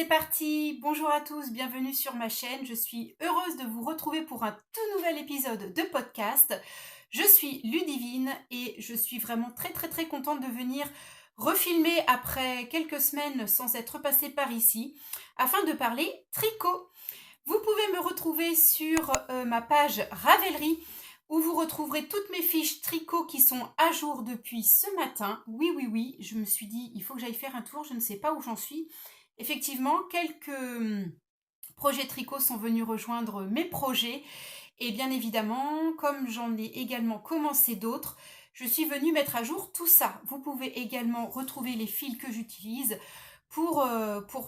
Parti, bonjour à tous, bienvenue sur ma chaîne. Je suis heureuse de vous retrouver pour un tout nouvel épisode de podcast. Je suis Ludivine et je suis vraiment très contente de venir refilmer après quelques semaines sans être passée par ici afin de parler tricot. Vous pouvez me retrouver sur ma page Ravelry où vous retrouverez toutes mes fiches tricot qui sont à jour depuis ce matin. Oui, je me suis dit il faut que j'aille faire un tour, je ne sais pas où j'en suis. Effectivement, quelques projets tricot sont venus rejoindre mes projets et bien évidemment, comme j'en ai également commencé d'autres, je suis venue mettre à jour tout ça. Vous pouvez également retrouver les fils que j'utilise pour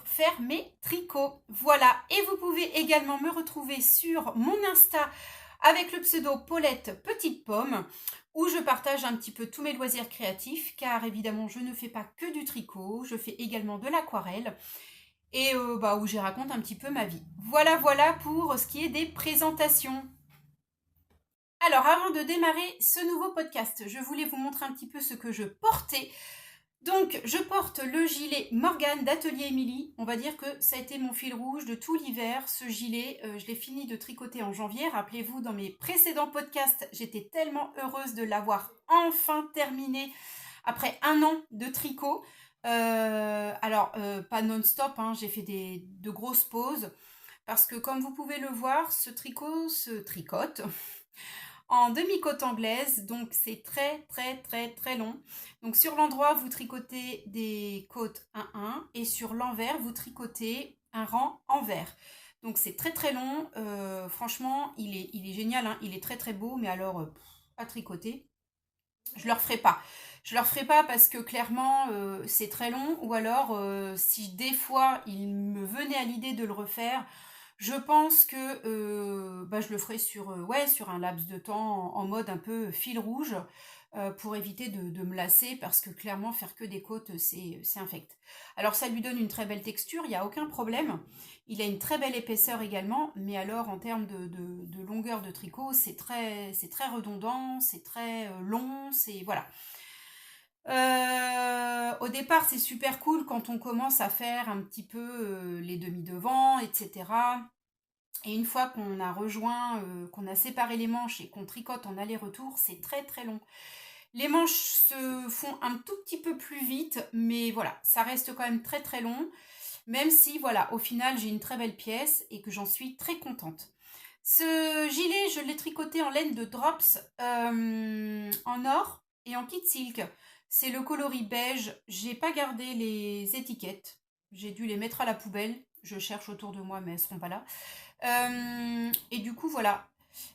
faire mes tricots. Voilà, et vous pouvez également me retrouver sur mon Insta avec le pseudo Paulette Petite Pomme, où je partage un petit peu tous mes loisirs créatifs, car évidemment je ne fais pas que du tricot, je fais également de l'aquarelle, et où j'y raconte un petit peu ma vie. Voilà pour ce qui est des présentations. Alors avant de démarrer ce nouveau podcast, je voulais vous montrer un petit peu ce que je portais. Donc, je porte le gilet Morgane d'Atelier Émilie. On va dire que ça a été mon fil rouge de tout l'hiver. Ce gilet, je l'ai fini de tricoter en janvier. Rappelez-vous, dans mes précédents podcasts, j'étais tellement heureuse de l'avoir enfin terminé après 1 an de tricot. Pas non-stop, hein, j'ai fait de grosses pauses. Parce que comme vous pouvez le voir, ce tricot se tricote en demi-côte anglaise, donc c'est très long. Donc sur l'endroit, vous tricotez des côtes 1-1 et sur l'envers, vous tricotez un rang envers. Donc c'est très long, franchement, il est génial, hein, il est très beau, mais alors, à tricoter, je le referai pas. Je le referai pas parce que clairement, c'est très long, ou alors, si des fois, il me venait à l'idée de le refaire, je pense que je le ferai sur un laps de temps en mode un peu fil rouge pour éviter de me lasser parce que clairement faire que des côtes c'est infect. Alors ça lui donne une très belle texture, il n'y a aucun problème. Il a une très belle épaisseur également, mais alors en termes de longueur de tricot c'est très redondant, c'est très long, c'est voilà. Au départ c'est super cool quand on commence à faire un petit peu les demi-devants, etc. Et une fois qu'on a rejoint, qu'on a séparé les manches et qu'on tricote en aller-retour, c'est très long. Les manches se font un tout petit peu plus vite, mais voilà, ça reste quand même très long. Même si, voilà, au final, j'ai une très belle pièce et que j'en suis très contente. Ce gilet, je l'ai tricoté en laine de Drops, en or et en kit silk. C'est le coloris beige. J'ai pas gardé les étiquettes. J'ai dû les mettre à la poubelle. Je cherche autour de moi, mais elles seront pas là. Et du coup, voilà.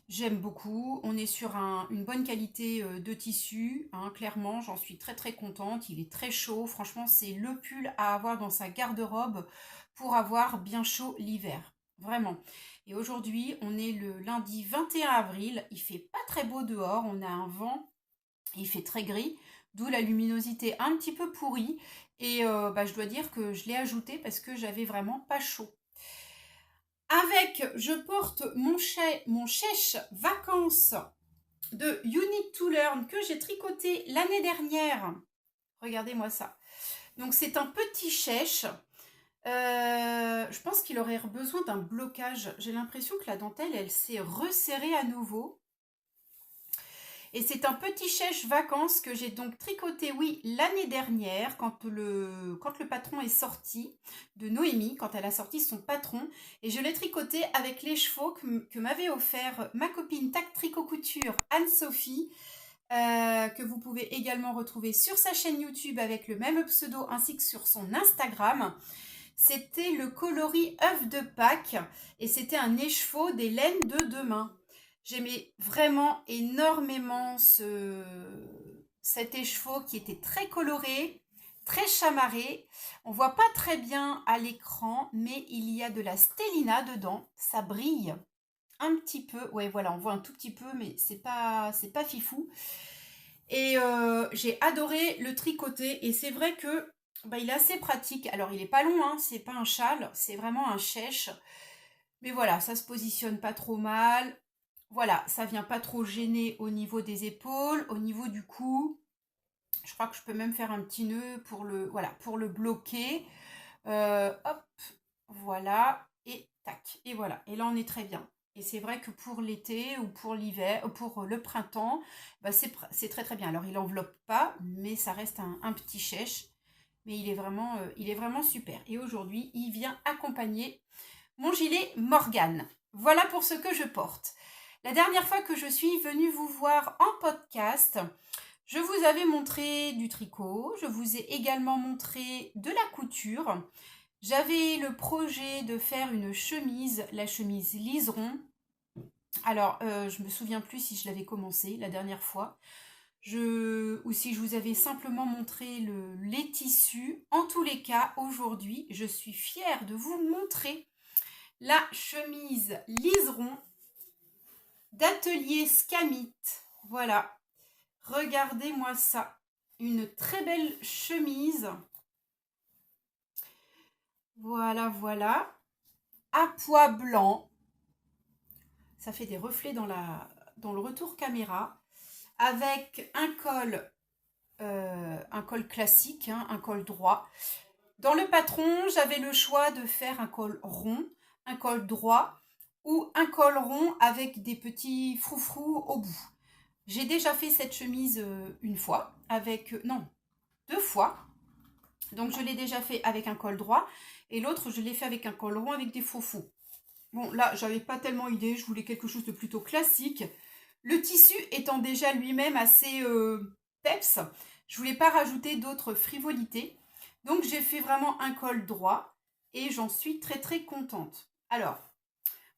J'aime beaucoup. On est sur une bonne qualité de tissu. Hein, clairement, j'en suis très contente. Il est très chaud. Franchement, c'est le pull à avoir dans sa garde-robe pour avoir bien chaud l'hiver. vraiment. Et aujourd'hui, on est le lundi 21 avril, il fait pas très beau dehors, on a un vent, il fait très gris, d'où la luminosité un petit peu pourrie. Et je dois dire que je l'ai ajouté parce que j'avais vraiment pas chaud. Avec, je porte mon chèche vacances de You Need to Learn que j'ai tricoté l'année dernière. Regardez-moi ça. Donc c'est un petit chèche. Je pense qu'il aurait besoin d'un blocage. J'ai l'impression que la dentelle, elle s'est resserrée à nouveau. Et c'est un petit chèche vacances que j'ai donc tricoté, oui, l'année dernière, quand le patron est sorti, de Noémie, quand elle a sorti son patron. Et je l'ai tricoté avec les chevaux que m'avait offert ma copine Tac Tricot Couture, Anne-Sophie, que vous pouvez également retrouver sur sa chaîne YouTube avec le même pseudo, ainsi que sur son Instagram. C'était le coloris œuf de Pâques et c'était un écheveau des laines de demain. J'aimais vraiment énormément cet écheveau qui était très coloré, très chamarré. On voit pas très bien à l'écran, mais il y a de la stellina dedans. Ça brille un petit peu. Ouais, voilà, on voit un tout petit peu, mais c'est pas fifou. Et j'ai adoré le tricoter. Et c'est vrai que il est assez pratique. Alors, il est pas long, hein, c'est pas un châle, c'est vraiment un chèche. Mais voilà, ça se positionne pas trop mal. Voilà, ça vient pas trop gêner au niveau des épaules, au niveau du cou. Je crois que je peux même faire un petit nœud pour le bloquer. Hop, voilà, et tac. Et voilà, et là on est très bien. Et c'est vrai que pour l'été ou pour l'hiver, ou pour le printemps, c'est très très bien. Alors il enveloppe pas, mais ça reste un petit chèche. Mais il est vraiment super. Et aujourd'hui, il vient accompagner mon gilet Morgane. Voilà pour ce que je porte. La dernière fois que je suis venue vous voir en podcast, je vous avais montré du tricot, je vous ai également montré de la couture. J'avais le projet de faire une chemise, la chemise liseron. Alors, je me souviens plus si je l'avais commencé la dernière fois. Ou si je vous avais simplement montré les tissus. En tous les cas, aujourd'hui, je suis fière de vous montrer la chemise liseron d'atelier Scamit. Voilà, regardez-moi ça. Une très belle chemise. Voilà, voilà. À pois blanc. Ça fait des reflets dans le retour caméra. Avec un col classique, hein, un col droit. Dans le patron, j'avais le choix de faire un col rond, un col droit ou un col rond avec des petits froufrous au bout. J'ai déjà fait cette chemise une fois, deux fois. Donc je l'ai déjà fait avec un col droit et l'autre je l'ai fait avec un col rond avec des froufrous. Bon là, j'avais pas tellement idée, je voulais quelque chose de plutôt classique. Le tissu étant déjà lui-même assez peps, je voulais pas rajouter d'autres frivolités. Donc j'ai fait vraiment un col droit et j'en suis très très contente. Alors,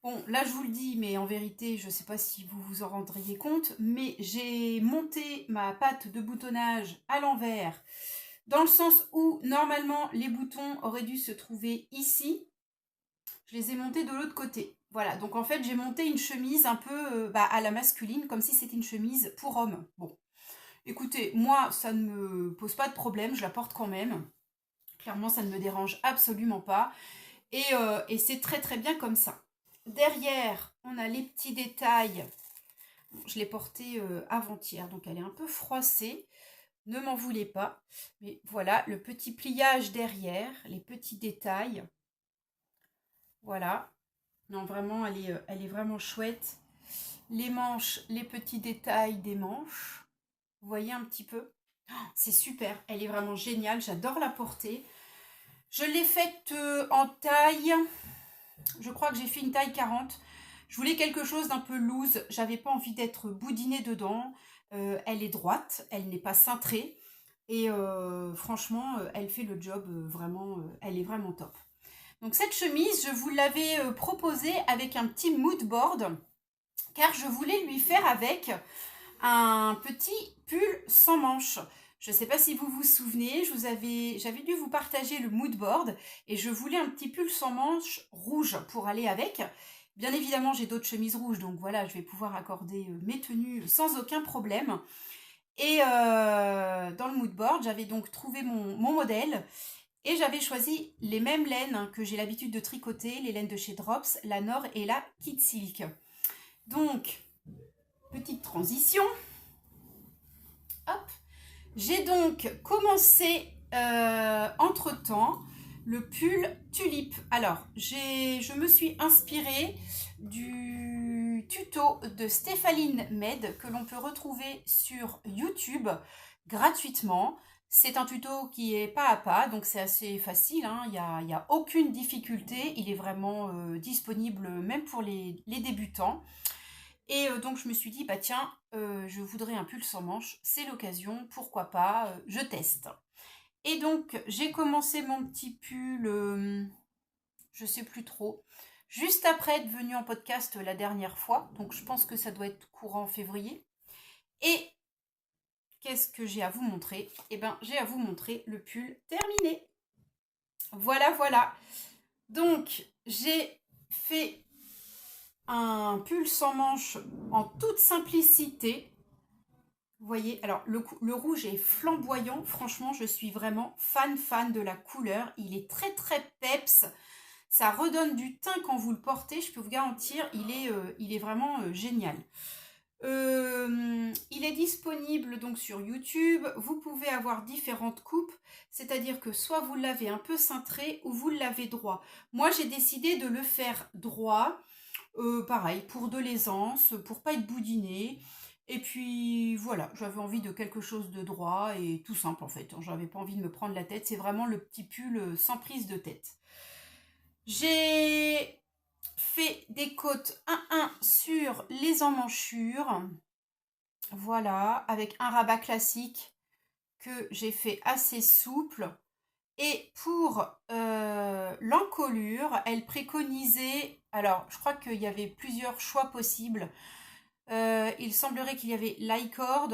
bon là je vous le dis, mais en vérité je ne sais pas si vous vous en rendriez compte, mais j'ai monté ma patte de boutonnage à l'envers, dans le sens où normalement les boutons auraient dû se trouver ici. Je les ai montés de l'autre côté. Voilà, donc en fait j'ai monté une chemise un peu à la masculine, comme si c'était une chemise pour homme. Bon, écoutez, moi ça ne me pose pas de problème, je la porte quand même. Clairement ça ne me dérange absolument pas. Et c'est très très bien comme ça. Derrière, on a les petits détails. Bon, je l'ai portée avant-hier, donc elle est un peu froissée. Ne m'en voulez pas. Mais voilà, le petit pliage derrière, les petits détails. Voilà. Non, vraiment, elle est vraiment chouette. Les manches, les petits détails des manches. Vous voyez un petit peu? Oh, c'est super, elle est vraiment géniale, j'adore la porter. Je l'ai faite en taille, je crois que j'ai fait une taille 40. Je voulais quelque chose d'un peu loose, j'avais pas envie d'être boudinée dedans. Elle est droite, elle n'est pas cintrée. Et franchement, elle fait le job vraiment, elle est vraiment top. Donc cette chemise, je vous l'avais proposée avec un petit mood board, car je voulais lui faire avec un petit pull sans manches. Je ne sais pas si vous vous souvenez, j'avais dû vous partager le mood board et je voulais un petit pull sans manches rouge pour aller avec. Bien évidemment, j'ai d'autres chemises rouges, donc voilà, je vais pouvoir accorder mes tenues sans aucun problème. Et dans le mood board, j'avais donc trouvé mon modèle et j'avais choisi les mêmes laines que j'ai l'habitude de tricoter, les laines de chez Drops, la Nord et la Kid Silk. Donc, petite transition. Hop. J'ai donc commencé entre-temps le pull tulipe. Alors, je me suis inspirée du tuto de Stéphaline Med que l'on peut retrouver sur YouTube gratuitement. C'est un tuto qui est pas à pas, donc c'est assez facile, hein. Il y a aucune difficulté. Il est vraiment disponible même pour les débutants. Et donc je me suis dit, bah tiens, je voudrais un pull sans manches, c'est l'occasion, pourquoi pas, je teste. Et donc j'ai commencé mon petit pull, je sais plus trop, juste après être venue en podcast la dernière fois, donc je pense que ça doit être courant février. Et qu'est-ce que j'ai à vous montrer? Eh bien j'ai à vous montrer le pull terminé. Voilà, voilà. Donc j'ai fait un pull sans manches en toute simplicité. Vous voyez, alors le rouge est flamboyant. Franchement, je suis vraiment fan de la couleur. Il est très peps. Ça redonne du teint quand vous le portez. Je peux vous garantir, il est vraiment génial. Il est disponible donc sur YouTube. Vous pouvez avoir différentes coupes. C'est-à-dire que soit vous l'avez un peu cintré ou vous l'avez droit. Moi, j'ai décidé de le faire droit. Pareil, pour de l'aisance, pour pas être boudiné. Et puis voilà, j'avais envie de quelque chose de droit et tout simple en fait. J'avais pas envie de me prendre la tête. C'est vraiment le petit pull sans prise de tête. J'ai fait des côtes 1-1 sur les emmanchures. Voilà, avec un rabat classique que j'ai fait assez souple. Et pour l'encolure, elle préconisait, alors je crois qu'il y avait plusieurs choix possibles. Il semblerait qu'il y avait l'i-cord,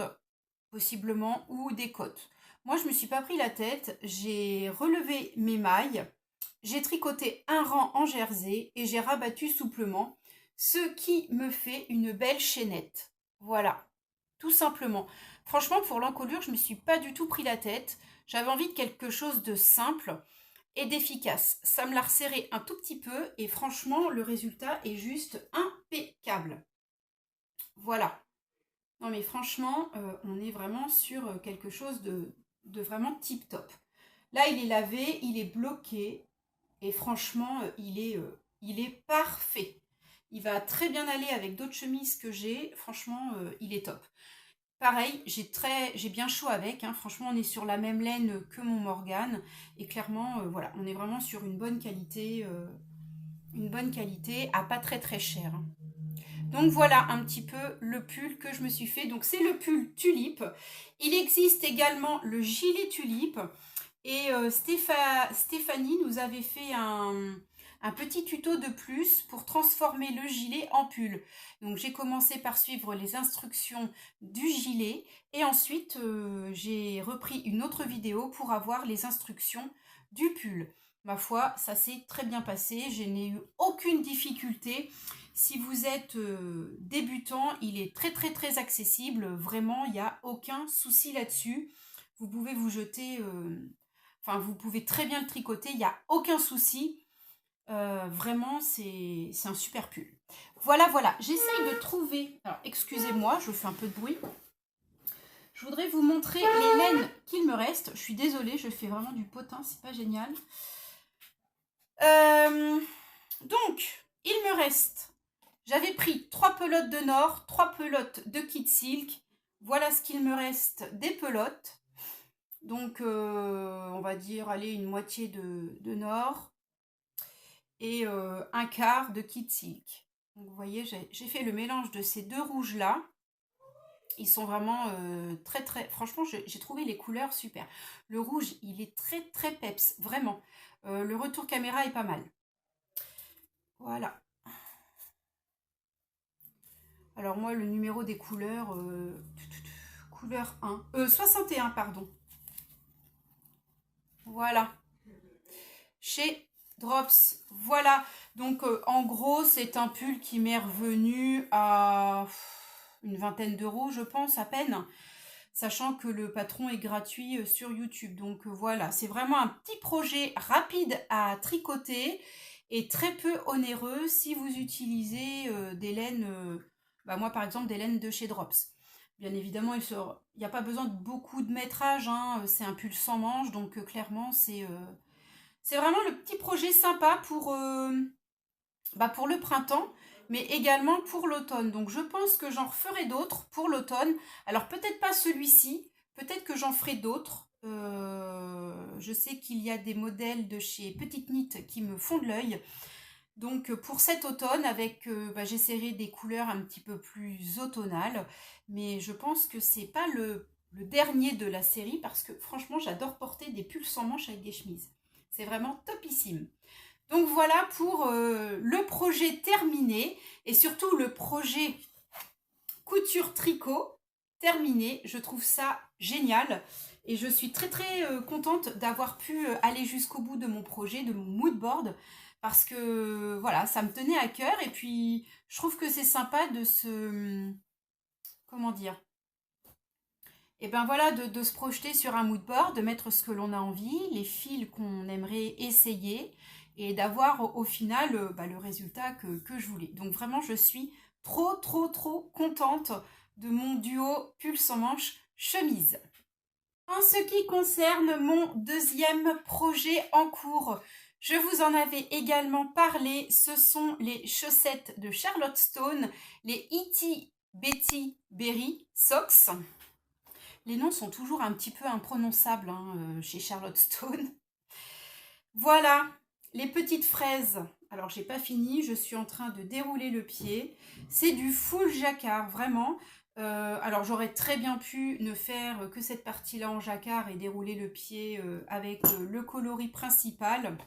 possiblement, ou des côtes. Moi, je ne me suis pas pris la tête, j'ai relevé mes mailles, j'ai tricoté un rang en jersey et j'ai rabattu souplement, ce qui me fait une belle chaînette. Voilà, tout simplement. Franchement, pour l'encolure, je ne me suis pas du tout pris la tête. J'avais envie de quelque chose de simple et d'efficace. Ça me l'a resserré un tout petit peu et franchement, le résultat est juste impeccable. Voilà. Non mais franchement, on est vraiment sur quelque chose de vraiment tip top. Là, il est lavé, il est bloqué et franchement, il est parfait. Il va très bien aller avec d'autres chemises que j'ai. Franchement, il est top. Pareil, j'ai bien chaud avec, hein. Franchement, on est sur la même laine que mon Morgane. Et clairement, voilà, on est vraiment sur une bonne qualité à pas très cher, hein. Donc voilà un petit peu le pull que je me suis fait. Donc c'est le pull tulipe. Il existe également le gilet tulipe. Et Stéphanie nous avait fait un petit tuto de plus pour transformer le gilet en pull. Donc j'ai commencé par suivre les instructions du gilet et ensuite j'ai repris une autre vidéo pour avoir les instructions du pull. Ma foi, ça s'est très bien passé, je n'ai eu aucune difficulté. Si vous êtes débutant, il est très accessible, vraiment, il n'y a aucun souci là-dessus. Vous pouvez vous jeter... Enfin, vous pouvez très bien le tricoter, il n'y a aucun souci. Vraiment, c'est un super pull. Voilà, j'essaye de trouver... Alors, excusez-moi, je fais un peu de bruit. Je voudrais vous montrer les laines qu'il me reste. Je suis désolée, je fais vraiment du potin, c'est pas génial. Donc, il me reste... J'avais pris 3 pelotes de Nord, 3 pelotes de Kid Silk. Voilà ce qu'il me reste des pelotes. Donc, on va dire, allez, une moitié de Nord et un quart de Kid Silk. Donc, vous voyez, j'ai fait le mélange de ces deux rouges-là. Ils sont vraiment très... Franchement, j'ai trouvé les couleurs super. Le rouge, il est très peps, vraiment. Le retour caméra est pas mal. Voilà. Alors moi, le numéro des couleurs... couleur 61, pardon. Voilà. Chez Drops. Voilà. Donc, en gros, c'est un pull qui m'est revenu à une vingtaine d'euros, je pense, à peine. Sachant que le patron est gratuit sur YouTube. Donc, voilà. C'est vraiment un petit projet rapide à tricoter et très peu onéreux si vous utilisez des laines, moi par exemple des laines de chez Drops. Bien évidemment, il n'y a pas besoin de beaucoup de métrage, hein, c'est un pull sans manche, donc clairement c'est vraiment le petit projet sympa pour le printemps, mais également pour l'automne. Donc je pense que j'en referai d'autres pour l'automne. Alors peut-être pas celui-ci, peut-être que j'en ferai d'autres. Je sais qu'il y a des modèles de chez Petite Knit qui me font de l'œil. Donc pour cet automne, j'essaierai des couleurs un petit peu plus automnales, mais je pense que c'est pas le dernier de la série parce que franchement j'adore porter des pulls sans manches avec des chemises. C'est vraiment topissime. Donc voilà pour le projet terminé et surtout le projet couture tricot terminé. Je trouve ça génial et je suis très très contente d'avoir pu aller jusqu'au bout de mon projet, de mon mood board. Parce que voilà, ça me tenait à cœur et puis je trouve que c'est sympa de se... Comment dire? Et ben voilà, de se projeter sur un mood board, de mettre ce que l'on a envie, les fils qu'on aimerait essayer et d'avoir au final le résultat que je voulais. Donc vraiment, je suis trop trop trop contente de mon duo pull sans manche chemise. En ce qui concerne mon deuxième projet en cours, je vous en avais également parlé, ce sont les chaussettes de Charlotte Stone, les Itty Betty Berry Socks. Les noms sont toujours un petit peu imprononçables chez Charlotte Stone. Voilà, les petites fraises. Alors, j'ai pas fini, je suis en train de dérouler le pied. C'est du full jacquard, vraiment. Alors, j'aurais très bien pu ne faire que cette partie-là en jacquard et dérouler le pied avec le coloris principal.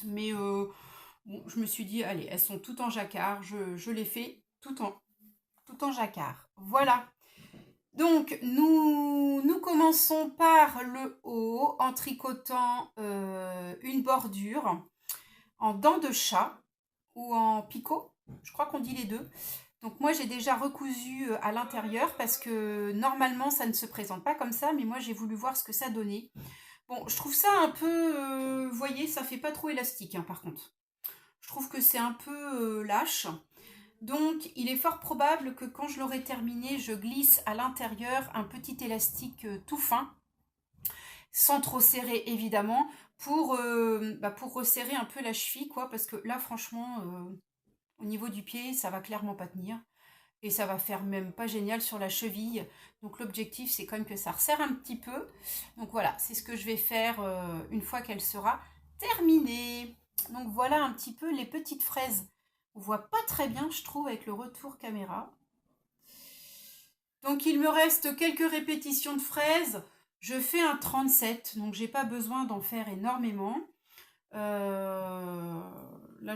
Mais bon, je me suis dit, allez, elles sont toutes en jacquard. Je les fais tout en jacquard. Voilà. Donc, nous commençons par le haut en tricotant une bordure en dents de chat ou en picot. Je crois qu'on dit les deux. Donc moi, j'ai déjà recousu à l'intérieur parce que normalement, ça ne se présente pas comme ça. Mais moi, j'ai voulu voir ce que ça donnait. Bon, je trouve ça un peu... vous voyez, ça fait pas trop élastique, hein, par contre. Je trouve que c'est un peu lâche. Donc, il est fort probable que quand je l'aurai terminé, je glisse à l'intérieur un petit élastique tout fin, sans trop serrer évidemment, pour resserrer un peu la cheville, quoi, parce que là, franchement, au niveau du pied, ça va clairement pas tenir. Et ça va faire même pas génial sur la cheville. Donc, l'objectif, c'est quand même que ça resserre un petit peu. Donc, voilà, c'est ce que je vais faire une fois qu'elle sera terminée. Donc, voilà un petit peu les petites fraises. On voit pas très bien, je trouve, avec le retour caméra. Donc, il me reste quelques répétitions de fraises. Je fais un 37, donc j'ai pas besoin d'en faire énormément. Là,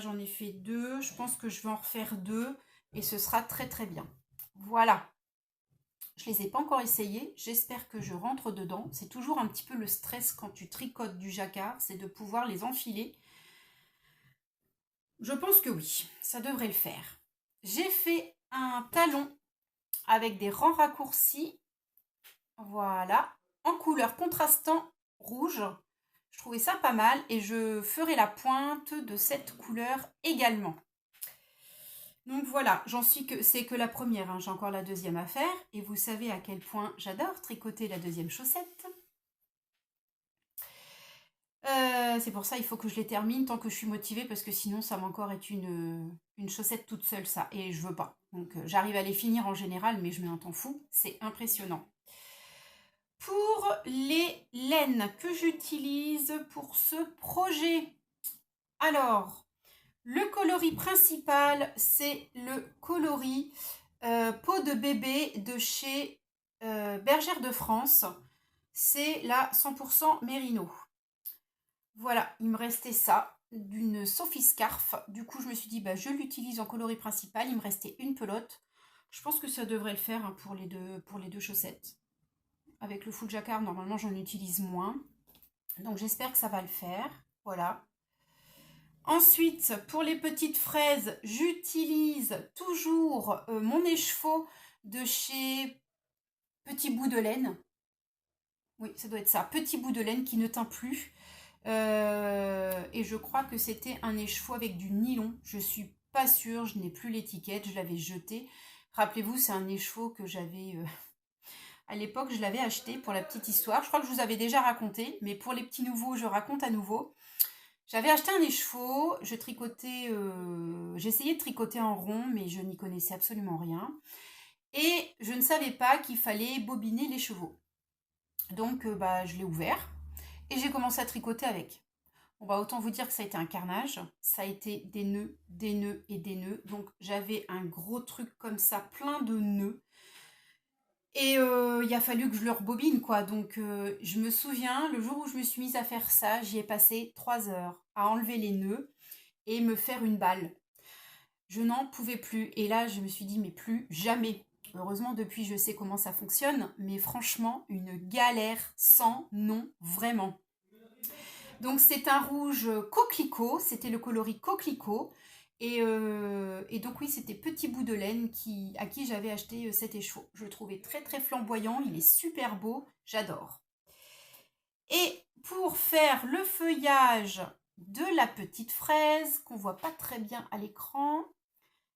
j'en ai fait 2. Je pense que je vais en refaire 2 et ce sera très très bien. Voilà. Je les ai pas encore essayées. J'espère que je rentre dedans. C'est toujours un petit peu le stress quand tu tricotes du jacquard, c'est de pouvoir les enfiler. Je pense que oui, ça devrait le faire. J'ai fait un talon avec des rangs raccourcis, voilà, en couleur contrastant rouge. Je trouvais ça pas mal et je ferai la pointe de cette couleur également. Donc voilà, c'est que la première, hein, j'ai encore la deuxième à faire et vous savez à quel point j'adore tricoter la deuxième chaussette. C'est pour ça il faut que je les termine tant que je suis motivée parce que sinon ça va encore être une chaussette toute seule ça et je veux pas. Donc j'arrive à les finir en général mais je m'en t'en fous, c'est impressionnant. Pour les laines que j'utilise pour ce projet, alors le coloris principal c'est le coloris peau de bébé de chez Bergère de France, c'est la 100% Mérino. Voilà, il me restait ça, d'une Sophie Scarf. Du coup, je me suis dit, je l'utilise en coloris principal. Il me restait une pelote. Je pense que ça devrait le faire hein, pour les deux chaussettes. Avec le full jacquard, normalement, j'en utilise moins. Donc, j'espère que ça va le faire. Voilà. Ensuite, pour les petites fraises, j'utilise toujours mon écheveau de chez Petit Bout de Laine. Oui, ça doit être ça. Petit Bout de Laine qui ne teint plus. Et je crois que c'était un écheveau avec du nylon. Je suis pas sûre, je n'ai plus l'étiquette, je l'avais jeté. Rappelez-vous, c'est un écheveau que j'avais... à l'époque, je l'avais acheté pour la petite histoire. Je crois que je vous avais déjà raconté, mais pour les petits nouveaux, je raconte à nouveau. J'avais acheté un écheveau, je tricotais, j'essayais de tricoter en rond, mais je n'y connaissais absolument rien. Et je ne savais pas qu'il fallait bobiner l'écheveau. Donc, je l'ai ouvert et j'ai commencé à tricoter avec. Bon, autant vous dire que ça a été un carnage. Ça a été des nœuds et des nœuds. Donc, j'avais un gros truc comme ça, plein de nœuds. Et il a fallu que je le rebobine, quoi. Donc, je me souviens, le jour où je me suis mise à faire ça, j'y ai passé 3 heures à enlever les nœuds et me faire une balle. Je n'en pouvais plus. Et là, je me suis dit, mais plus jamais. Heureusement, depuis, je sais comment ça fonctionne. Mais franchement, une galère sans nom, vraiment. Donc, c'est un rouge coquelicot. C'était le coloris coquelicot. Et donc oui, c'était Petit Bout de Laine à qui j'avais acheté cet écheveau. Je le trouvais très très flamboyant, il est super beau, j'adore. Et pour faire le feuillage de la petite fraise, qu'on voit pas très bien à l'écran,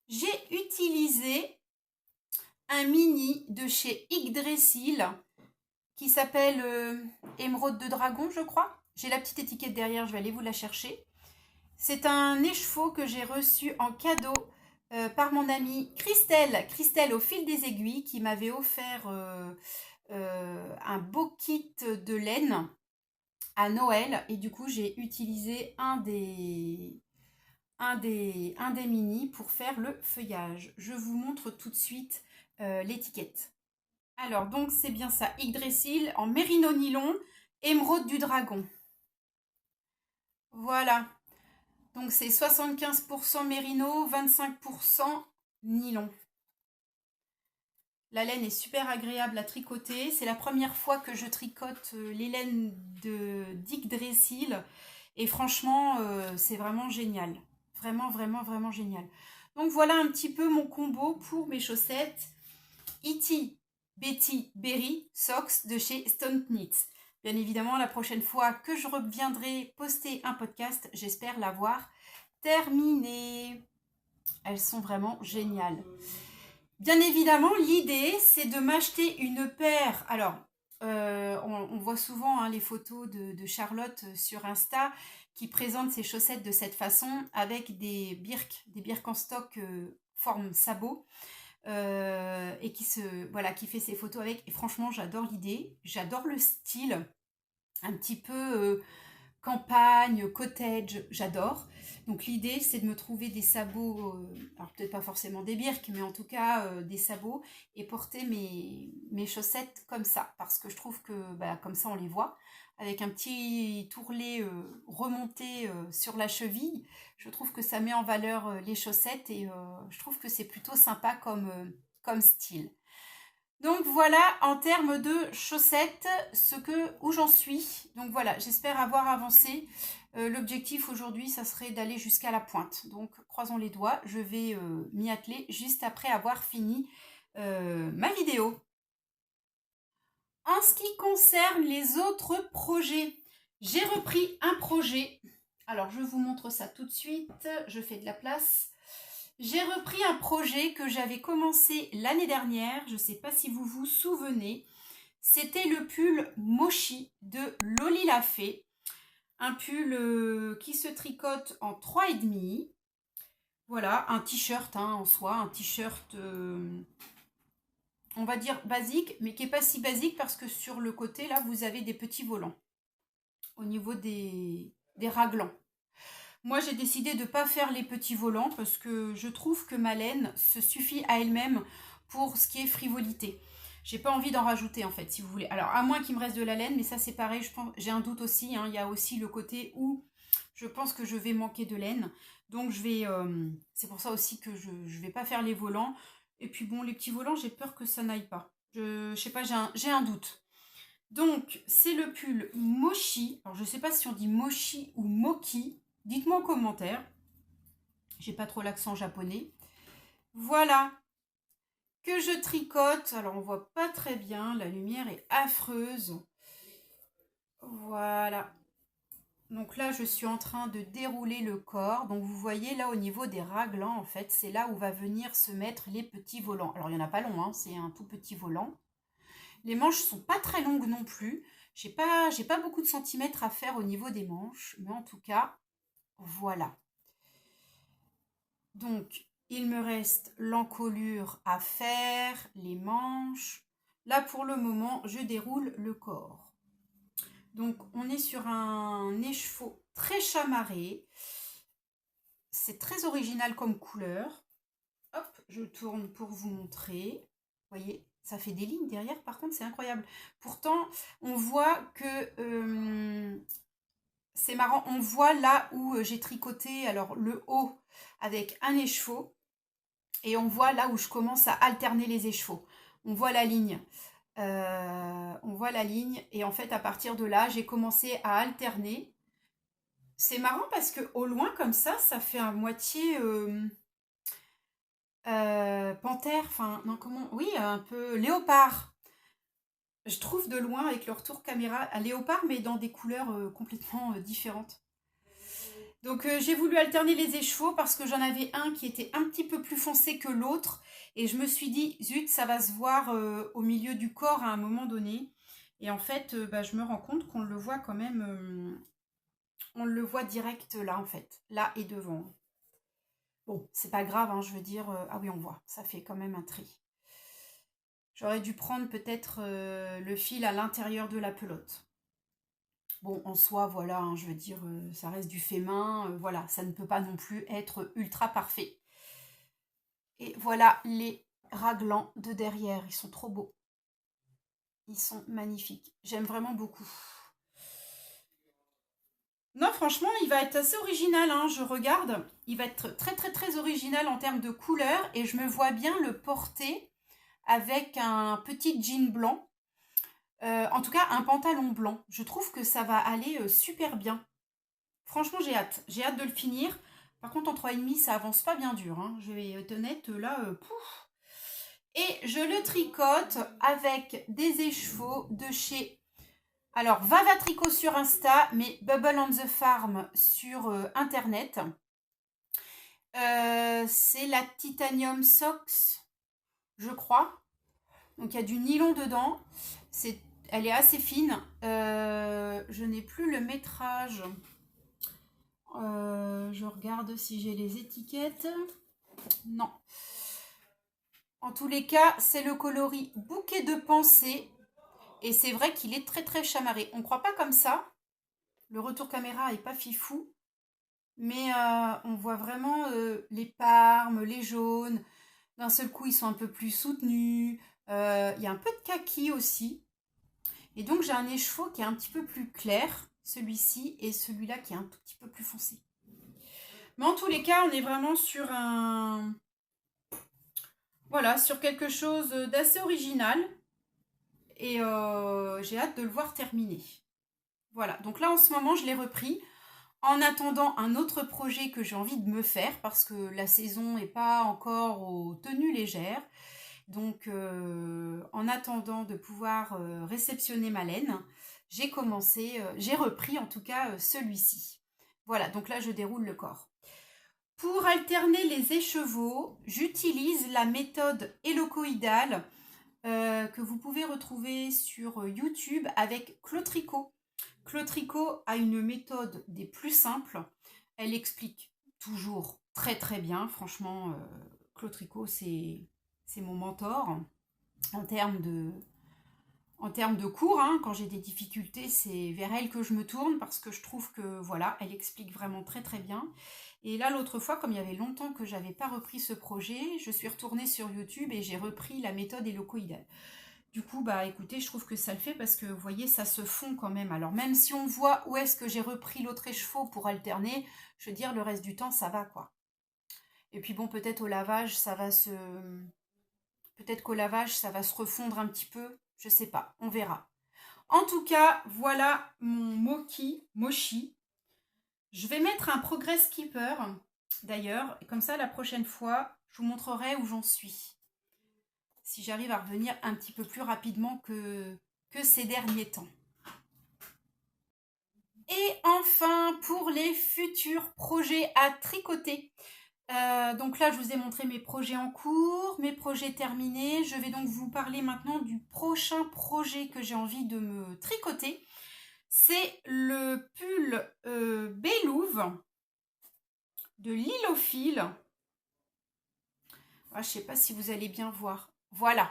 j'ai utilisé un mini de chez Yggdrasil qui s'appelle Émeraude de Dragon, je crois. J'ai la petite étiquette derrière, je vais aller vous la chercher. C'est un écheveau que j'ai reçu en cadeau par mon amie Christelle au fil des aiguilles, qui m'avait offert un beau kit de laine à Noël. Et du coup, j'ai utilisé un des mini pour faire le feuillage. Je vous montre tout de suite l'étiquette. Alors, donc, c'est bien ça, Yggdrasil en mérino nylon, émeraude du dragon. Voilà. Donc c'est 75% mérino, 25% nylon. La laine est super agréable à tricoter. C'est la première fois que je tricote les laines d'Yggdrasil. Et franchement, c'est vraiment génial. Vraiment, vraiment, vraiment génial. Donc voilà un petit peu mon combo pour mes chaussettes Ity Betty Berry Socks de chez Stone Knits. Bien évidemment, la prochaine fois que je reviendrai poster un podcast, j'espère l'avoir terminé. Elles sont vraiment géniales. Bien évidemment, l'idée, c'est de m'acheter une paire. Alors, on voit souvent les photos de Charlotte sur Insta qui présente ses chaussettes de cette façon avec des birks en stock forme sabot. Et qui fait ses photos avec. Et franchement, j'adore l'idée. J'adore le style. Un petit peu campagne, cottage, j'adore. Donc l'idée, c'est de me trouver des sabots, alors peut-être pas forcément des birks, mais en tout cas des sabots, et porter mes chaussettes comme ça, parce que je trouve que comme ça on les voit, avec un petit tourrelet remonté sur la cheville, je trouve que ça met en valeur les chaussettes, et je trouve que c'est plutôt sympa comme style. Donc voilà, en termes de chaussettes, où j'en suis. Donc voilà, j'espère avoir avancé. L'objectif aujourd'hui, ça serait d'aller jusqu'à la pointe. Donc croisons les doigts, je vais m'y atteler juste après avoir fini ma vidéo. En ce qui concerne les autres projets, j'ai repris un projet. Alors je vous montre ça tout de suite, je fais de la place. J'ai repris un projet que j'avais commencé l'année dernière, je ne sais pas si vous vous souvenez. C'était le pull Mochi de Loli la Fée. Un pull qui se tricote en 3,5. Voilà, un t-shirt en soi, un t-shirt on va dire basique, mais qui n'est pas si basique parce que sur le côté là vous avez des petits volants au niveau des raglans. Moi, j'ai décidé de ne pas faire les petits volants parce que je trouve que ma laine se suffit à elle-même pour ce qui est frivolité. J'ai pas envie d'en rajouter en fait, si vous voulez. Alors, à moins qu'il me reste de la laine, mais ça c'est pareil, je pense, j'ai un doute aussi. Il y a aussi le côté où je pense que je vais manquer de laine. Donc, c'est pour ça aussi que je ne vais pas faire les volants. Et puis bon, les petits volants, j'ai peur que ça n'aille pas. Je sais pas, j'ai un doute. Donc, c'est le pull Mochi. Alors, je ne sais pas si on dit Mochi ou Moki. Dites-moi en commentaire. J'ai pas trop l'accent japonais. Voilà, que je tricote. Alors, on voit pas très bien. La lumière est affreuse. Voilà. Donc là, je suis en train de dérouler le corps. Donc, vous voyez là au niveau des raglans, en fait, c'est là où va venir se mettre les petits volants. Alors, il n'y en a pas long, hein, c'est un tout petit volant. Les manches sont pas très longues non plus. J'ai pas beaucoup de centimètres à faire au niveau des manches, mais en tout cas, voilà. Donc, il me reste l'encolure à faire, les manches. Là, pour le moment, je déroule le corps. Donc, on est sur un écheveau très chamarré. C'est très original comme couleur. Hop, je tourne pour vous montrer. Vous voyez, ça fait des lignes derrière, par contre, c'est incroyable. Pourtant, on voit que c'est marrant, on voit là où j'ai tricoté alors le haut avec un écheveau et on voit là où je commence à alterner les écheveaux. On voit la ligne. On voit la ligne et en fait à partir de là j'ai commencé à alterner. C'est marrant parce que au loin comme ça fait un moitié panthère, enfin non comment, oui un peu léopard. Je trouve de loin avec le retour caméra un léopard mais dans des couleurs complètement différentes. Donc j'ai voulu alterner les écheveaux parce que j'en avais un qui était un petit peu plus foncé que l'autre. Et je me suis dit, zut, ça va se voir au milieu du corps à un moment donné. Et en fait, je me rends compte qu'on le voit quand même, on le voit direct là en fait, là et devant. Bon, c'est pas grave, hein, je veux dire, ah oui on voit, ça fait quand même un tri. J'aurais dû prendre peut-être le fil à l'intérieur de la pelote. Bon, en soi, voilà, hein, je veux dire, ça reste du fait main, voilà, ça ne peut pas non plus être ultra parfait. Et voilà les raglans de derrière, ils sont trop beaux. Ils sont magnifiques, j'aime vraiment beaucoup. Non, franchement, il va être assez original, hein, je regarde. Il va être très très très original en termes de couleur et je me vois bien le porter avec un petit jean blanc. En tout cas, un pantalon blanc. Je trouve que ça va aller super bien. Franchement, j'ai hâte. J'ai hâte de le finir. Par contre, en 3,5, ça avance pas bien dur, hein. Je vais être honnête, là, pouf. Et je le tricote avec des écheveaux de chez... Alors, Vava Tricot sur Insta, mais Bubble on the Farm sur Internet. C'est la Titanium Socks, je crois. Donc, il y a du nylon dedans. Elle est assez fine. Je n'ai plus le métrage. Je regarde si j'ai les étiquettes. Non. En tous les cas, c'est le coloris Bouquet de pensée. Et c'est vrai qu'il est très très chamarré. On ne croit pas comme ça. Le retour caméra est pas fifou. Mais on voit vraiment les parmes, les jaunes. D'un seul coup, ils sont un peu plus soutenus. Il y a un peu de kaki aussi. Et donc, j'ai un écheveau qui est un petit peu plus clair, celui-ci, et celui-là qui est un tout petit peu plus foncé. Mais en tous les cas, on est vraiment sur un... Voilà, sur quelque chose d'assez original. Et j'ai hâte de le voir terminer. Voilà, donc là en ce moment je l'ai repris en attendant un autre projet que j'ai envie de me faire parce que la saison n'est pas encore aux tenues légères. Donc en attendant de pouvoir réceptionner ma laine, j'ai repris en tout cas celui-ci. Voilà, donc là je déroule le corps. Pour alterner les écheveaux, j'utilise la méthode hélocoïdale que vous pouvez retrouver sur YouTube avec Clotricot. Clotricot a une méthode des plus simples. Elle explique toujours très très bien. Franchement, Clotricot, c'est mon mentor en termes de cours. Hein. Quand j'ai des difficultés, c'est vers elle que je me tourne parce que je trouve que voilà, elle explique vraiment très très bien. Et là, l'autre fois, comme il y avait longtemps que j'avais pas repris ce projet, je suis retournée sur YouTube et j'ai repris la méthode hélocoïdale. Du coup, bah écoutez, je trouve que ça le fait parce que vous voyez, ça se fond quand même. Alors même si on voit où est-ce que j'ai repris l'autre écheveau pour alterner, je veux dire, le reste du temps, ça va quoi. Et puis bon, peut-être au lavage, ça va se... Peut-être qu'au lavage, ça va se refondre un petit peu. Je sais pas, on verra. En tout cas, voilà mon mochi. Je vais mettre un progress keeper, d'ailleurs, et comme ça, la prochaine fois, je vous montrerai où j'en suis. Si j'arrive à revenir un petit peu plus rapidement que ces derniers temps. Et enfin, pour les futurs projets à tricoter. Donc là, je vous ai montré mes projets en cours, mes projets terminés. Je vais donc vous parler maintenant du prochain projet que j'ai envie de me tricoter. C'est le pull Bélouve de Lilophile. Ah, je ne sais pas si vous allez bien voir. Voilà.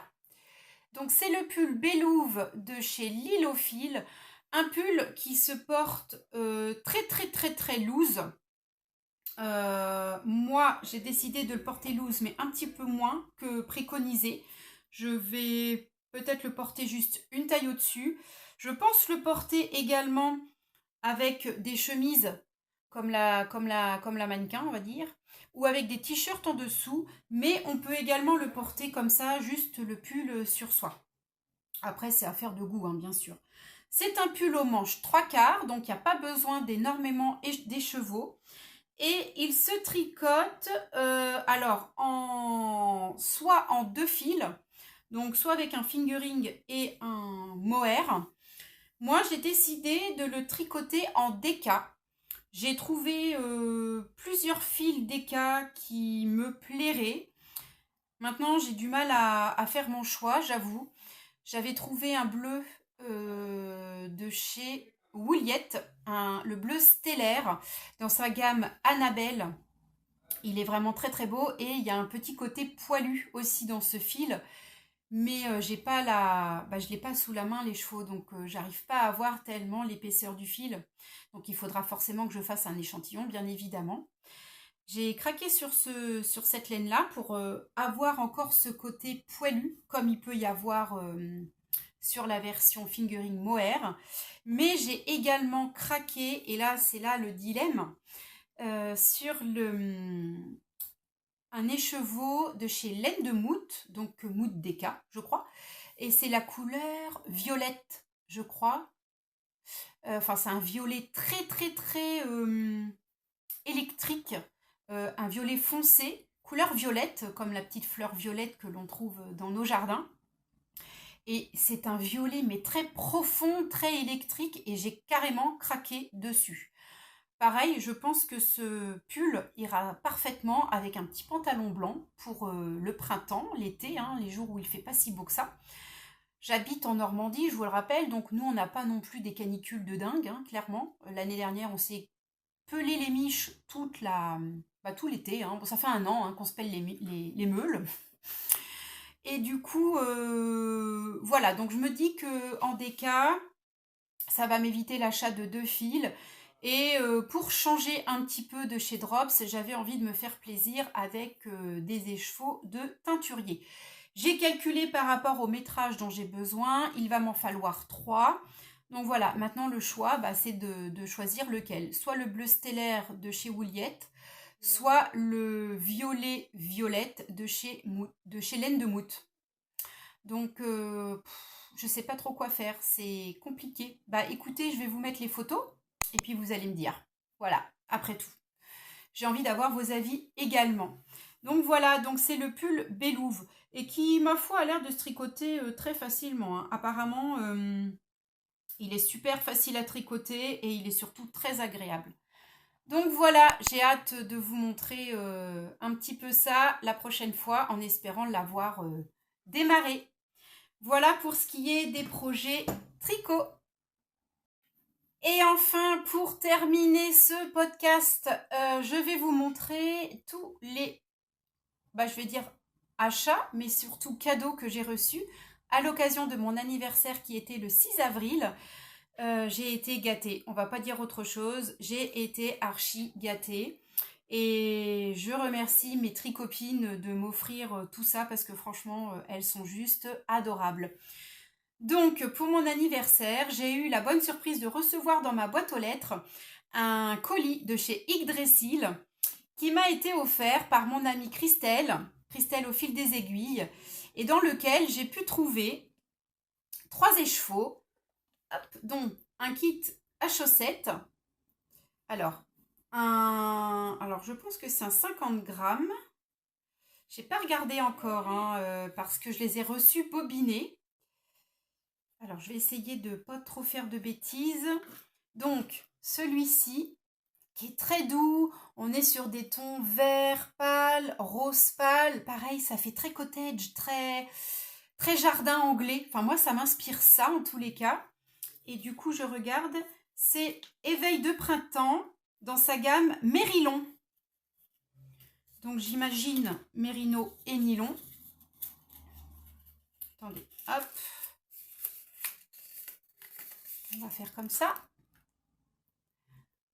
Donc c'est le pull Bélouve de chez Lilophile. Un pull qui se porte très loose. Moi, j'ai décidé de le porter loose, mais un petit peu moins que préconisé. Je vais peut-être le porter juste une taille au-dessus. Je pense le porter également avec des chemises comme la mannequin, on va dire, ou avec des t-shirts en dessous, mais on peut également le porter comme ça, juste le pull sur soi. Après, c'est affaire de goût, hein, bien sûr. C'est un pull aux manches 3/4, donc il n'y a pas besoin d'énormément d'écheveaux. Et il se tricote alors soit en 2 fils, donc soit avec un fingering et un mohair. Moi, j'ai décidé de le tricoter en déca. J'ai trouvé plusieurs fils déca qui me plairaient. Maintenant, j'ai du mal à faire mon choix, j'avoue. J'avais trouvé un bleu de chez Wouliette, le bleu stellaire dans sa gamme Annabelle. Il est vraiment très beau et il y a un petit côté poilu aussi dans ce fil. Mais j'ai pas je l'ai pas sous la main les chevaux, donc j'arrive pas à voir tellement l'épaisseur du fil. Donc il faudra forcément que je fasse un échantillon, bien évidemment. J'ai craqué sur cette laine-là pour avoir encore ce côté poilu, comme il peut y avoir sur la version fingering mohair. Mais j'ai également craqué, et là c'est là le dilemme, sur un écheveau de chez Laine de Mout, donc Mout Deka, je crois. Et c'est la couleur violette, je crois. Enfin, c'est un violet très électrique. Un violet foncé, couleur violette, comme la petite fleur violette que l'on trouve dans nos jardins. Et c'est un violet, mais très profond, très électrique, et j'ai carrément craqué dessus. Pareil, je pense que ce pull ira parfaitement avec un petit pantalon blanc pour le printemps, l'été, hein, les jours où il fait pas si beau que ça. J'habite en Normandie, je vous le rappelle, donc nous on n'a pas non plus des canicules de dingue, hein, clairement. L'année dernière, on s'est pelé les miches tout l'été. Hein. Bon, ça fait un an hein, qu'on se pèle les meules. Et du coup, voilà, donc je me dis qu'en déca, ça va m'éviter l'achat de 2 fils. Et pour changer un petit peu de chez Drops, j'avais envie de me faire plaisir avec des écheveaux de teinturier. J'ai calculé par rapport au métrage dont j'ai besoin, il va m'en falloir 3. Donc voilà, maintenant le choix, c'est de choisir lequel. Soit le bleu stellaire de chez Wouliette, soit le violet violette de chez Laine de Mout. Donc je ne sais pas trop quoi faire, c'est compliqué. Écoutez, je vais vous mettre les photos. Et puis vous allez me dire, voilà, après tout. J'ai envie d'avoir vos avis également. Donc voilà, donc c'est le pull Bélouve. Et qui, ma foi, a l'air de se tricoter très facilement. Hein. Apparemment, il est super facile à tricoter et il est surtout très agréable. Donc voilà, j'ai hâte de vous montrer un petit peu ça la prochaine fois en espérant l'avoir démarré. Voilà pour ce qui est des projets tricot. Et enfin, pour terminer ce podcast, je vais vous montrer tous les, je vais dire achats, mais surtout cadeaux que j'ai reçus à l'occasion de mon anniversaire qui était le 6 avril. J'ai été gâtée, on va pas dire autre chose, j'ai été archi gâtée. Et je remercie mes tricopines de m'offrir tout ça parce que franchement, elles sont juste adorables. Donc, pour mon anniversaire, j'ai eu la bonne surprise de recevoir dans ma boîte aux lettres un colis de chez Yggdrasil qui m'a été offert par mon amie Christelle au fil des aiguilles, et dans lequel j'ai pu trouver 3 écheveaux Hop, donc, un kit à chaussettes. Alors, alors je pense que c'est un 50 grammes. J'ai pas regardé encore, hein, parce que je les ai reçus bobinés. Alors, je vais essayer de ne pas trop faire de bêtises. Donc, celui-ci, qui est très doux. On est sur des tons vert pâle, rose pâle. Pareil, ça fait très cottage, très jardin anglais. Enfin, moi, ça m'inspire ça, en tous les cas. Et du coup, je regarde. C'est Éveil de printemps dans sa gamme Mérillon. Donc, j'imagine mérino et nylon. Attendez, hop. On va faire comme ça.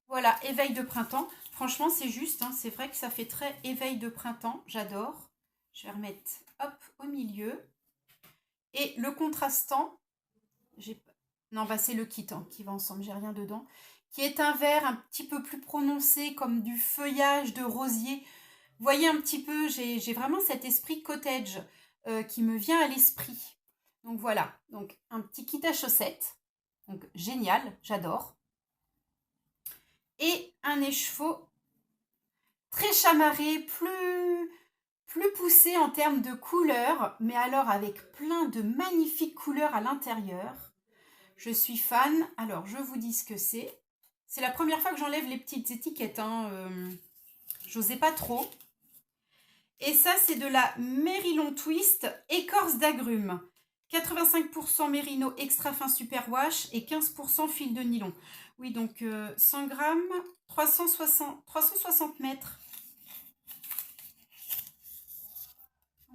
Voilà, éveil de printemps. Franchement, c'est juste, hein, c'est vrai que ça fait très éveil de printemps. J'adore. Je vais remettre, hop, au milieu. Et le contrastant, non, bah c'est le kit hein, qui va ensemble, j'ai rien dedans. Qui est un vert un petit peu plus prononcé, comme du feuillage de rosier. Vous voyez un petit peu, j'ai vraiment cet esprit cottage qui me vient à l'esprit. Donc voilà, donc un petit kit à chaussettes. Donc génial, j'adore. Et un écheveau très chamarré, plus poussé en termes de couleurs, mais alors avec plein de magnifiques couleurs à l'intérieur. Je suis fan. Alors, je vous dis ce que c'est. C'est la première fois que j'enlève les petites étiquettes. Hein. J'osais pas trop. Et ça, c'est de la Mérillon Twist écorce d'agrumes. 85% mérino extra fin superwash et 15% fil de nylon. Oui, donc 100 grammes, 360 mètres.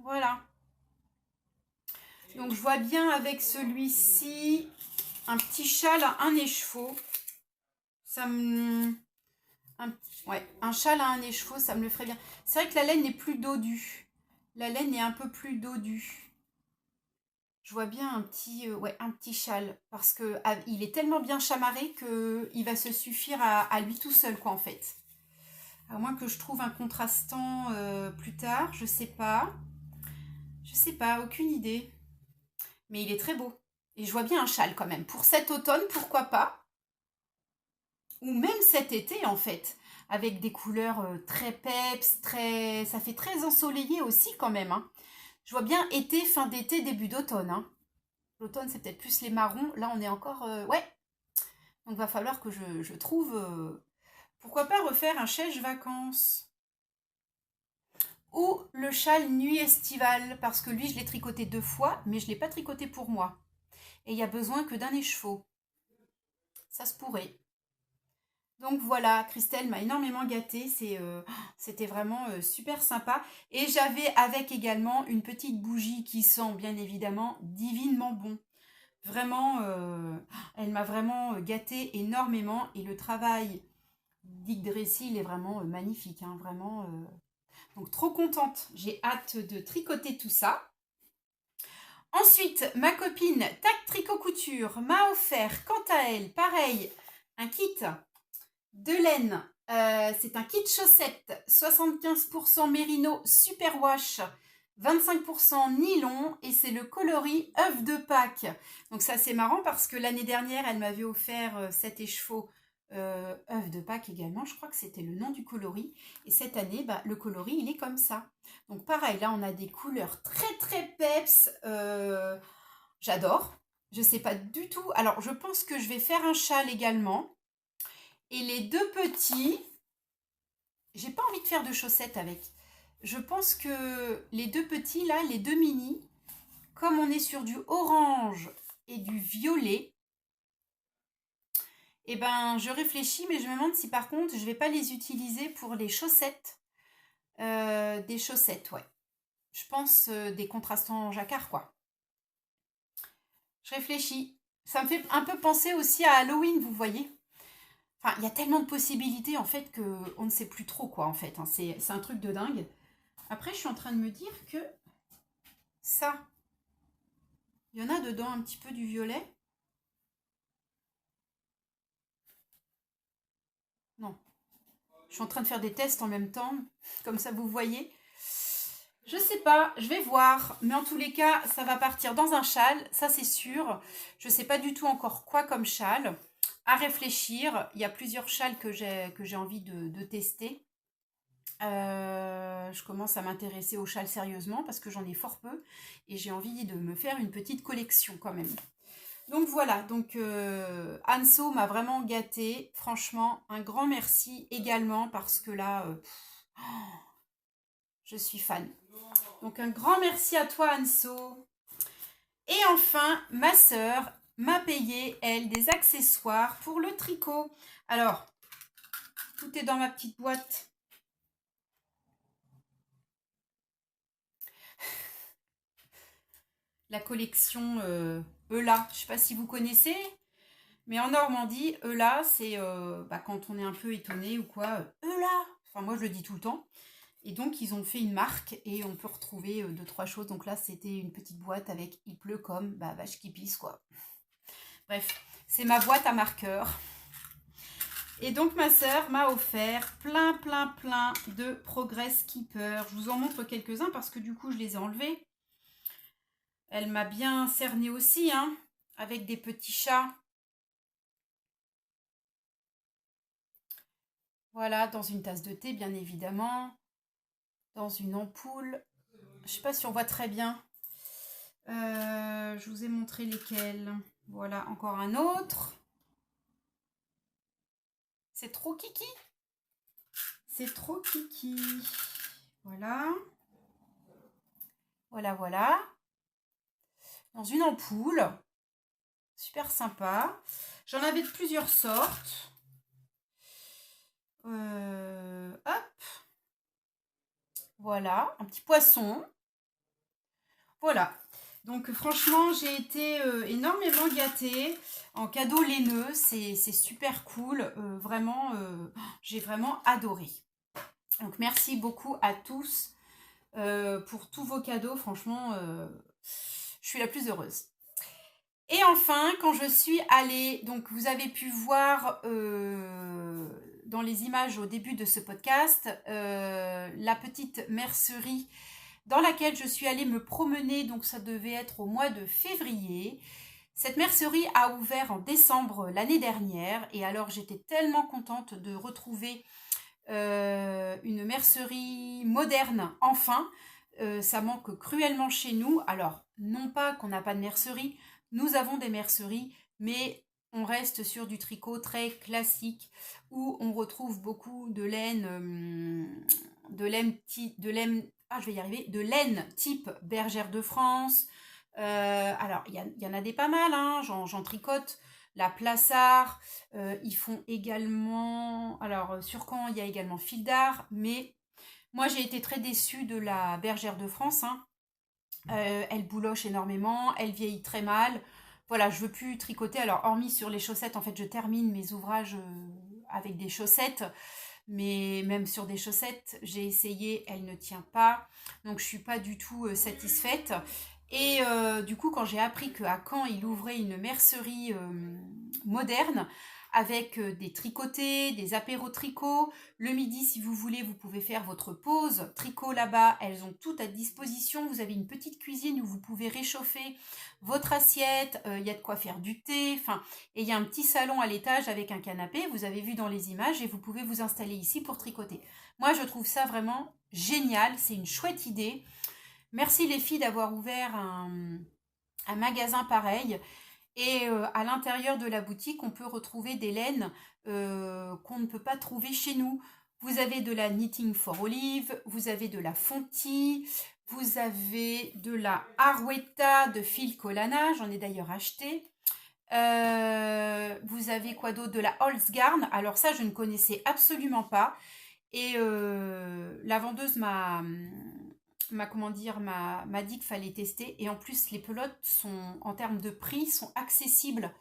Voilà. Donc je vois bien avec celui-ci un petit châle à un écheveau. Ça me... un châle à un écheveau, ça me le ferait bien. C'est vrai que la laine est plus dodue. La laine est un peu plus dodue. Je vois bien un petit châle. Parce que il est tellement bien chamarré qu'il va se suffire à lui tout seul, quoi, en fait. À moins que je trouve un contrastant plus tard, je sais pas. Je sais pas, aucune idée. Mais il est très beau. Et je vois bien un châle quand même. Pour cet automne, pourquoi pas? Ou même cet été en fait. Avec des couleurs très peps, ça fait très ensoleillé aussi quand même. Hein. Je vois bien été, fin d'été, début d'automne. Hein. L'automne c'est peut-être plus les marrons. Là on est encore... ouais. Donc va falloir que je trouve... pourquoi pas refaire un chèche vacances? Ou le châle nuit estivale. Parce que lui je l'ai tricoté 2 fois. Mais je ne l'ai pas tricoté pour moi. Et il y a besoin que d'un écheveau. Ça se pourrait. Donc voilà, Christelle m'a énormément gâtée, c'était vraiment super sympa. Et j'avais avec également une petite bougie qui sent bien évidemment divinement bon. Vraiment, elle m'a vraiment gâtée énormément et le travail d'Yggdrasil il est vraiment magnifique, hein, vraiment. Donc trop contente, j'ai hâte de tricoter tout ça. Ensuite, ma copine Tac Tricot Couture m'a offert, quant à elle, pareil, un kit de laine. C'est un kit chaussette, 75% mérino superwash, 25% nylon et c'est le coloris œuf de Pâques. Donc ça c'est marrant parce que l'année dernière elle m'avait offert cet écheveau œuf de Pâques également. Je crois que c'était le nom du coloris. Et cette année le coloris il est comme ça. Donc pareil là on a des couleurs très peps. J'adore. Je sais pas du tout. Alors je pense que je vais faire un châle également. Et les deux petits, j'ai pas envie de faire de chaussettes avec. Je pense que les deux petits, là, les deux mini, comme on est sur du orange et du violet, eh ben, je réfléchis, mais je me demande si par contre, je vais pas les utiliser pour les chaussettes. Des chaussettes, ouais. Je pense des contrastants jacquard, quoi. Je réfléchis. Ça me fait un peu penser aussi à Halloween, vous voyez. Enfin, il y a tellement de possibilités en fait qu'on ne sait plus trop quoi en fait. Hein. C'est un truc de dingue. Après, je suis en train de me dire que ça, il y en a dedans un petit peu du violet. Non. Je suis en train de faire des tests en même temps. Comme ça, vous voyez. Je sais pas, je vais voir. Mais en tous les cas, ça va partir dans un châle, ça c'est sûr. Je sais pas du tout encore quoi comme châle. À réfléchir. Il y a plusieurs châles que j'ai envie de tester. Je commence à m'intéresser aux châles sérieusement parce que j'en ai fort peu et j'ai envie de me faire une petite collection quand même. Donc voilà, donc Anso m'a vraiment gâtée. Franchement, un grand merci également parce que là, je suis fan. Donc un grand merci à toi Anso. Et enfin, ma sœur m'a payé, elle, des accessoires pour le tricot. Alors, tout est dans ma petite boîte. La collection Eula, je ne sais pas si vous connaissez, mais en Normandie, Eula, c'est quand on est un peu étonné ou quoi, Eula. Enfin, moi, je le dis tout le temps. Et donc, ils ont fait une marque et on peut retrouver deux, trois choses. Donc là, c'était une petite boîte avec Il pleut comme, vache qui pisse, quoi. Bref, c'est ma boîte à marqueurs. Et donc, ma sœur m'a offert plein de Progress Keeper. Je vous en montre quelques-uns parce que du coup, je les ai enlevés. Elle m'a bien cerné aussi, hein, avec des petits chats. Voilà, dans une tasse de thé, bien évidemment. Dans une ampoule. Je ne sais pas si on voit très bien. Je vous ai montré lesquels. Voilà, encore un autre. C'est trop kiki. C'est trop kiki. Voilà. Voilà. Dans une ampoule. Super sympa. J'en avais de plusieurs sortes. Hop. Voilà, un petit poisson. Voilà. Donc franchement, j'ai été énormément gâtée. En cadeau laineux, c'est super cool. Vraiment, j'ai vraiment adoré. Donc merci beaucoup à tous pour tous vos cadeaux. Franchement, je suis la plus heureuse. Et enfin, quand je suis allée, donc vous avez pu voir dans les images au début de ce podcast, la petite mercerie dans laquelle je suis allée me promener, donc ça devait être au mois de février. Cette mercerie a ouvert en décembre l'année dernière et alors j'étais tellement contente de retrouver une mercerie moderne enfin. Ça manque cruellement chez nous. Alors, non pas qu'on n'a pas de mercerie, nous avons des merceries, mais on reste sur du tricot très classique où on retrouve beaucoup de laine, de laine type bergère de France. Alors, il y en a des pas mal, hein, j'en tricote. La Plassard, ils font également, alors sur Caen, il y a également Fil d'Art, mais moi j'ai été très déçue de la bergère de France, hein. Elle bouloche énormément, elle vieillit très mal. Voilà, je veux plus tricoter. Alors, hormis sur les chaussettes, en fait, je termine mes ouvrages avec des chaussettes. Mais même sur des chaussettes, j'ai essayé, elle ne tient pas. Donc, je suis pas du tout satisfaite. Et du coup, quand j'ai appris qu'à Caen, il ouvrait une mercerie moderne, avec des tricotés, des apéros tricot. Le midi, si vous voulez, vous pouvez faire votre pause tricot là-bas. Elles ont tout à disposition. Vous avez une petite cuisine où vous pouvez réchauffer votre assiette. Il y a de quoi faire du thé. Enfin, et il y a un petit salon à l'étage avec un canapé. Vous avez vu dans les images et vous pouvez vous installer ici pour tricoter. Moi, je trouve ça vraiment génial. C'est une chouette idée. Merci les filles d'avoir ouvert un magasin pareil. Et à l'intérieur de la boutique, on peut retrouver des laines qu'on ne peut pas trouver chez nous. Vous avez de la Knitting for Olive, vous avez de la Fonti, vous avez de la Arwetta de Phil Colana, j'en ai d'ailleurs acheté. Vous avez quoi d'autre? De la Holzgarn. Alors ça, je ne connaissais absolument pas. Et la vendeuse m'a dit qu'il fallait tester. Et en plus, les pelotes sont, en termes de prix, sont accessibles.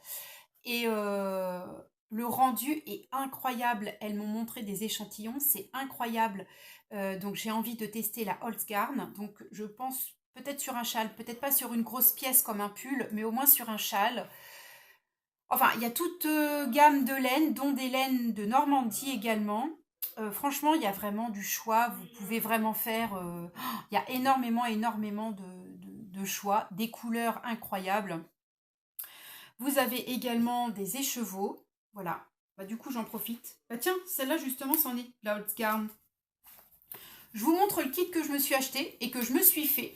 Et le rendu est incroyable. Elles m'ont montré des échantillons, c'est incroyable. Donc j'ai envie de tester la Holzgarn. Donc je pense peut-être sur un châle, peut-être pas sur une grosse pièce comme un pull, mais au moins sur un châle. Enfin, il y a toute gamme de laines, dont des laines de Normandie également. Franchement, il y a vraiment du choix. Vous pouvez vraiment faire... il y a énormément de choix. Des couleurs incroyables. Vous avez également des écheveaux. Voilà. Bah, du coup, j'en profite. Bah tiens, celle-là, justement, c'en est. La Holzgarn. Je vous montre le kit que je me suis acheté et que je me suis fait.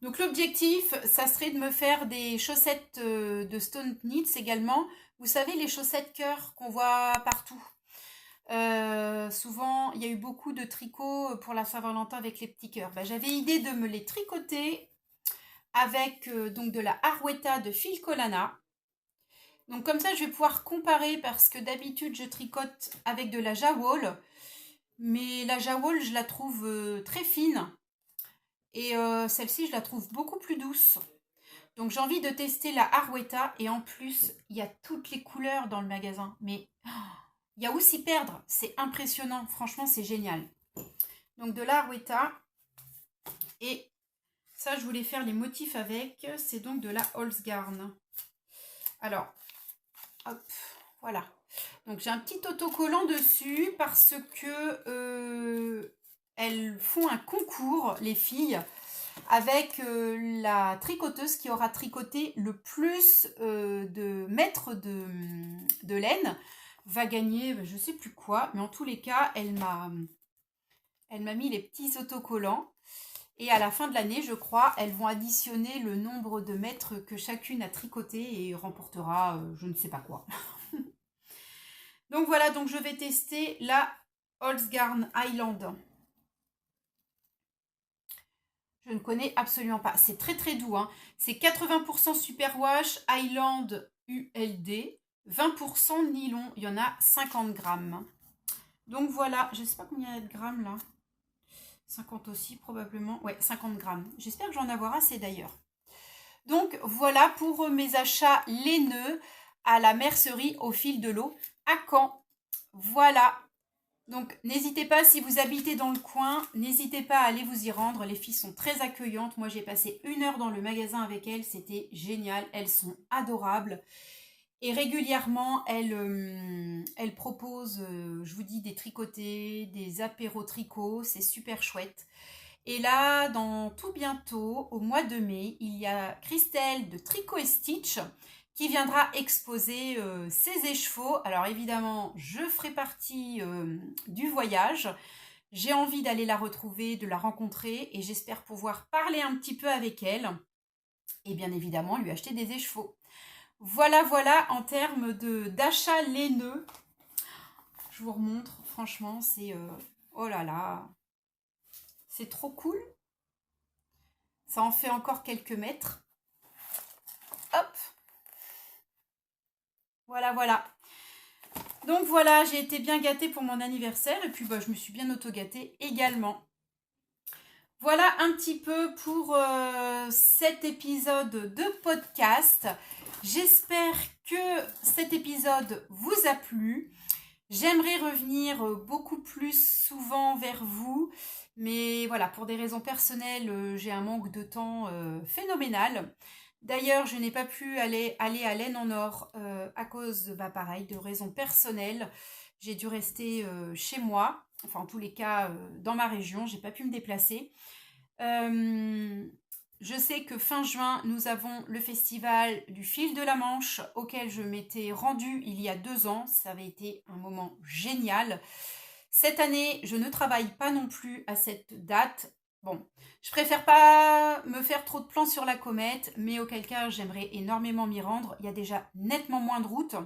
Donc l'objectif, ça serait de me faire des chaussettes de Stone Knits également. Vous savez, les chaussettes cœur qu'on voit partout. Souvent, il y a eu beaucoup de tricots pour la Saint-Valentin avec les petits cœurs. Bah, j'avais idée de me les tricoter avec donc de la Arwetta de Phil Colana. Donc comme ça, je vais pouvoir comparer parce que d'habitude, je tricote avec de la Jawol. Mais la Jawol, je la trouve très fine. Et celle-ci, je la trouve beaucoup plus douce. Donc j'ai envie de tester la Arwetta. Et en plus, il y a toutes les couleurs dans le magasin. Mais il y a où s'y perdre. C'est impressionnant. Franchement, c'est génial. Donc de la Arwetta. Et ça, je voulais faire les motifs avec. C'est donc de la Holzgarn. Alors, hop, voilà. Donc j'ai un petit autocollant dessus parce que elles font un concours, les filles, avec la tricoteuse qui aura tricoté le plus de mètres de laine va gagner je ne sais plus quoi, mais en tous les cas, elle m'a mis les petits autocollants. Et à la fin de l'année, je crois, elles vont additionner le nombre de mètres que chacune a tricoté et remportera je ne sais pas quoi. Donc voilà, donc je vais tester la Holzgarn Highland. Je ne connais absolument pas. C'est très très doux. Hein. C'est 80% superwash Highland ULD, 20% nylon. Il y en a 50 grammes. Donc voilà, je ne sais pas combien il y a de grammes là. 50 aussi probablement. Ouais, 50 grammes. J'espère que j'en avoir assez d'ailleurs. Donc voilà pour mes achats laineux à la mercerie au fil de l'eau à Caen. Voilà. Donc n'hésitez pas, si vous habitez dans le coin, n'hésitez pas à aller vous y rendre. Les filles sont très accueillantes. Moi j'ai passé 1 heure dans le magasin avec elles. C'était génial. Elles sont adorables. Et régulièrement, elles proposent, je vous dis, des tricotés, des apéros tricot. C'est super chouette. Et là, dans tout bientôt, au mois de mai, il y a Christelle de Tricot et Stitch qui viendra exposer ses écheveaux. Alors évidemment, je ferai partie du voyage. J'ai envie d'aller la retrouver, de la rencontrer et j'espère pouvoir parler un petit peu avec elle. Et bien évidemment, lui acheter des écheveaux. Voilà, voilà, en termes d'achat laineux. Je vous remontre, franchement, c'est... oh là là, c'est trop cool. Ça en fait encore quelques mètres. Hop. Voilà, voilà. Donc voilà, j'ai été bien gâtée pour mon anniversaire. Et puis bah, je me suis bien auto-gâtée également. Voilà un petit peu pour cet épisode de podcast. J'espère que cet épisode vous a plu. J'aimerais revenir beaucoup plus souvent vers vous. Mais voilà, pour des raisons personnelles, j'ai un manque de temps phénoménal. D'ailleurs, je n'ai pas pu aller à l'Aisne en Or à cause de, bah, pareil, de raisons personnelles. J'ai dû rester chez moi, enfin en tous les cas dans ma région, j'ai pas pu me déplacer. Je sais que fin juin, nous avons le festival du Fil de la Manche auquel je m'étais rendue il y a 2 ans. Ça avait été un moment génial. Cette année, je ne travaille pas non plus à cette date. Bon, je préfère pas me faire trop de plans sur la comète, mais auquel cas j'aimerais énormément m'y rendre. Il y a déjà nettement moins de routes,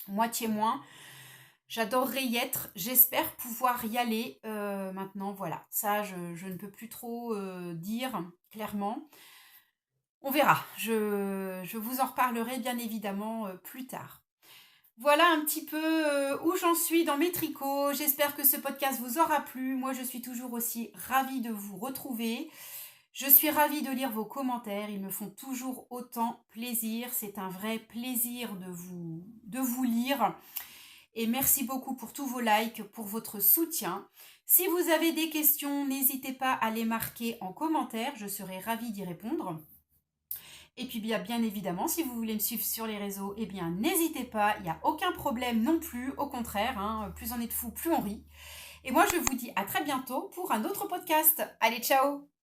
moitié moins. J'adorerais y être. J'espère pouvoir y aller maintenant. Voilà, ça je ne peux plus trop dire clairement. On verra. Je vous en reparlerai bien évidemment plus tard. Voilà un petit peu où j'en suis dans mes tricots. J'espère que ce podcast vous aura plu. Moi, je suis toujours aussi ravie de vous retrouver. Je suis ravie de lire vos commentaires. Ils me font toujours autant plaisir. C'est un vrai plaisir de vous lire. Et merci beaucoup pour tous vos likes, pour votre soutien. Si vous avez des questions, n'hésitez pas à les marquer en commentaire. Je serai ravie d'y répondre. Et puis bien évidemment, si vous voulez me suivre sur les réseaux, eh bien n'hésitez pas, il n'y a aucun problème non plus, au contraire, hein, plus on est de fous, plus on rit. Et moi je vous dis à très bientôt pour un autre podcast. Allez, ciao!